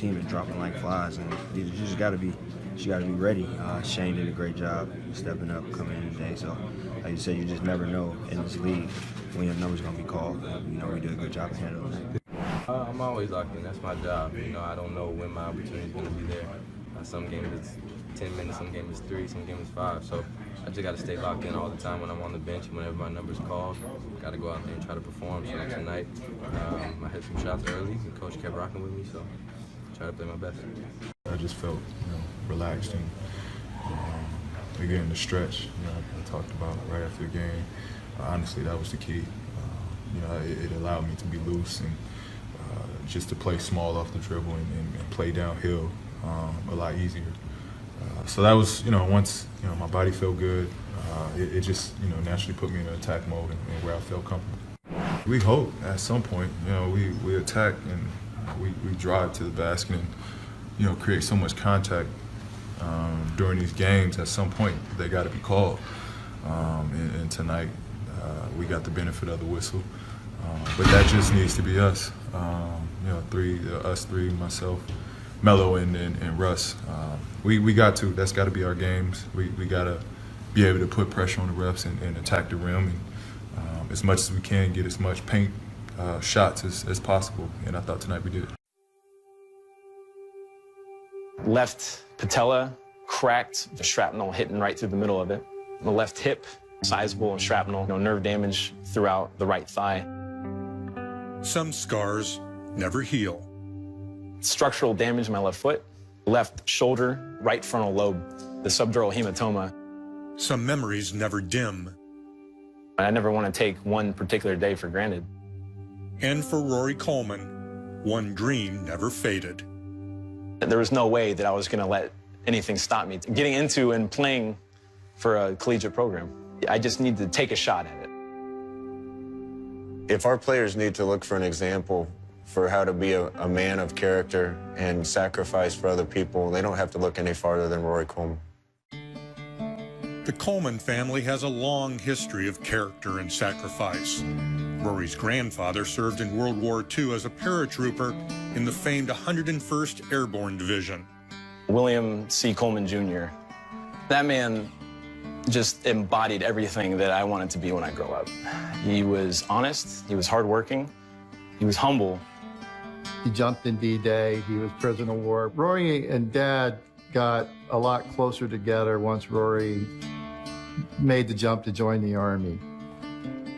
team is dropping like flies, and you just got to be ready. Shane did a great job stepping up, coming in today. So, like you said, you just never know in this league when your number's going to be called. We did a good job of handling it. I'm always locked in. That's my job. I don't know when my opportunity is going to be there. Some games it's 10 minutes, some games it's 3, some games it's 5. So I just got to stay locked in all the time when I'm on the bench. Whenever my number's called, got to go out there and try to perform. So tonight, I hit some shots early. The coach kept rocking with me, so I try to play my best. I just felt, relaxed and again the stretch. I talked about right after the game. Honestly, that was the key. It allowed me to be loose and just to play small off the dribble and play downhill a lot easier. So that was, once my body felt good, it just naturally put me in an attack mode and where I felt comfortable. We hope at some point, we attack and we drive to the basket and create so much contact during these games. At some point, they got to be called. And tonight, we got the benefit of the whistle. But that just needs to be us. Us three, myself, Melo, and Russ. That's got to be our games. We got to be able to put pressure on the refs and attack the rim, and as much as we can get as much paint shots as possible. And I thought tonight we did. Left patella cracked, the shrapnel hitting right through the middle of it. The left hip, sizable shrapnel, nerve damage throughout the right thigh. Some scars never heal. Structural damage in my left foot, left shoulder, right frontal lobe, the subdural hematoma. Some memories never dim. I never want to take one particular day for granted. And for Rory Coleman, one dream never faded. There was no way that I was going to let anything stop me getting into and playing for a collegiate program. I just need to take a shot at it. If our players need to look for an example for how to be a man of character and sacrifice for other people, they don't have to look any farther than Rory Coleman. The Coleman family has a long history of character and sacrifice. Rory's grandfather served in World War II as a paratrooper in the famed 101st Airborne Division. William C. Coleman Jr. That man just embodied everything that I wanted to be when I grow up. He was honest, he was hardworking, he was humble. He jumped in D-Day, he was prisoner of war. Rory and Dad got a lot closer together once Rory made the jump to join the Army.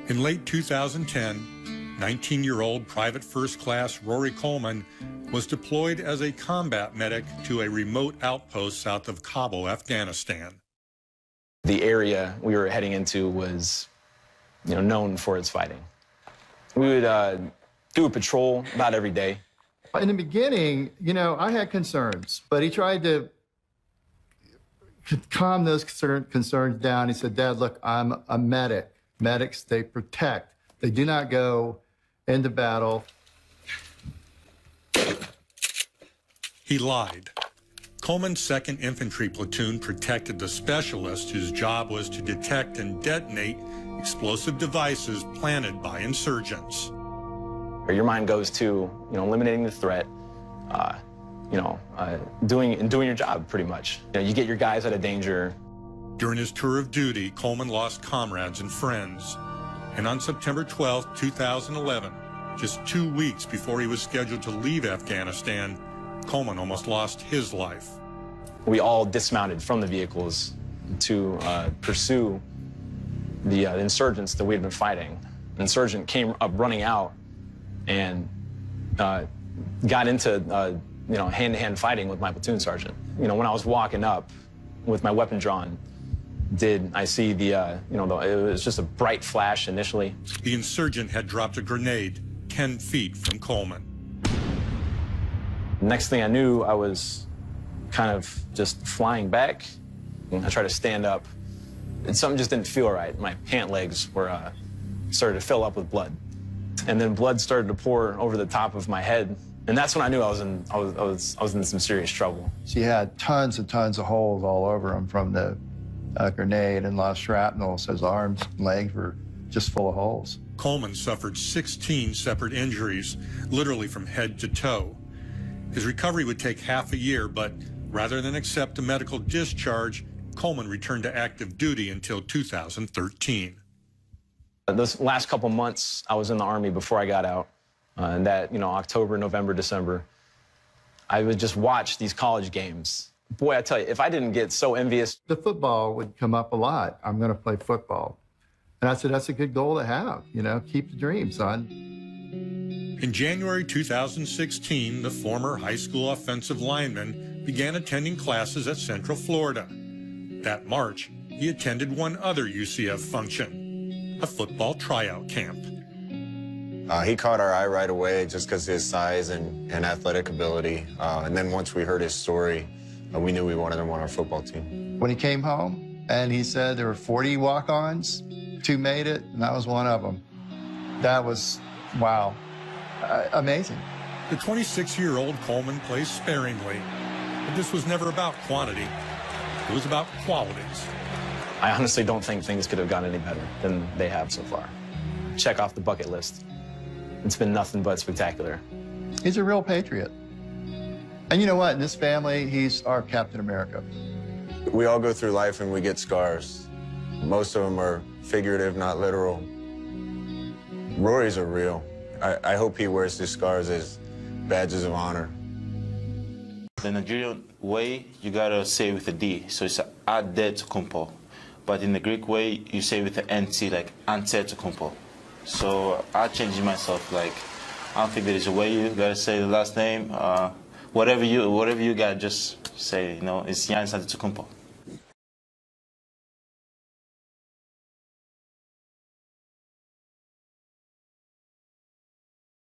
In late 2010, 19-year-old Private First Class Rory Coleman was deployed as a combat medic to a remote outpost south of Kabul, Afghanistan. The area we were heading into was, known for its fighting. We would do a patrol about every day. In the beginning, I had concerns, but he tried to calm those concerns down. He said, Dad, look, I'm a medic. Medics, they protect. They do not go into battle. He lied. Coleman's 2nd Infantry Platoon protected the specialist whose job was to detect and detonate explosive devices planted by insurgents. Your mind goes to, eliminating the threat, doing your job pretty much. You get your guys out of danger. During his tour of duty, Coleman lost comrades and friends. And on September 12, 2011, just 2 weeks before he was scheduled to leave Afghanistan, Coleman almost lost his life. We all dismounted from the vehicles to pursue the insurgents that we had been fighting. An insurgent came up running out and got into hand-to-hand fighting with my platoon sergeant. When I was walking up with my weapon drawn, did I see the, it was just a bright flash initially. The insurgent had dropped a grenade 10 feet from Coleman. Next thing I knew, I was kind of just flying back. I tried to stand up, and something just didn't feel right. My pant legs were started to fill up with blood, and then blood started to pour over the top of my head. And that's when I knew I was in some serious trouble. She had tons and tons of holes all over him from the grenade and lost shrapnel, so his arms and legs were just full of holes. Coleman suffered 16 separate injuries, literally from head to toe. His recovery would take half a year, but rather than accept a medical discharge, Coleman returned to active duty until 2013. Those last couple months, I was in the Army before I got out. And that, October, November, December, I would just watch these college games. Boy, I tell you, if I didn't get so envious. The football would come up a lot. I'm going to play football. And I said, that's a good goal to have, keep the dream, son. In January 2016, the former high school offensive lineman began attending classes at Central Florida. That March, he attended one other UCF function, a football tryout camp. He caught our eye right away just because of his size and athletic ability. And then once we heard his story, we knew we wanted him on our football team. When he came home and he said there were 40 walk-ons, 2 made it, and that was one of them. That was, wow, amazing. The 26-year-old Coleman plays sparingly, but this was never about quantity. It was about qualities. I honestly don't think things could have gone any better than they have so far. Check off the bucket list. It's been nothing but spectacular. He's a real patriot. And you know what? In this family, he's our Captain America. We all go through life and we get scars. Most of them are figurative, not literal. Rory's are real. I hope he wears his scars as badges of honor. The Nigerian way, you gotta say with a D, so it's Adetokounmpo. But in the Greek way, you say with the NT, like Antetokounmpo. So I changed myself. Like, I don't think there is a way you gotta say the last name. Whatever you gotta just say, it's Giannis Antetokounmpo.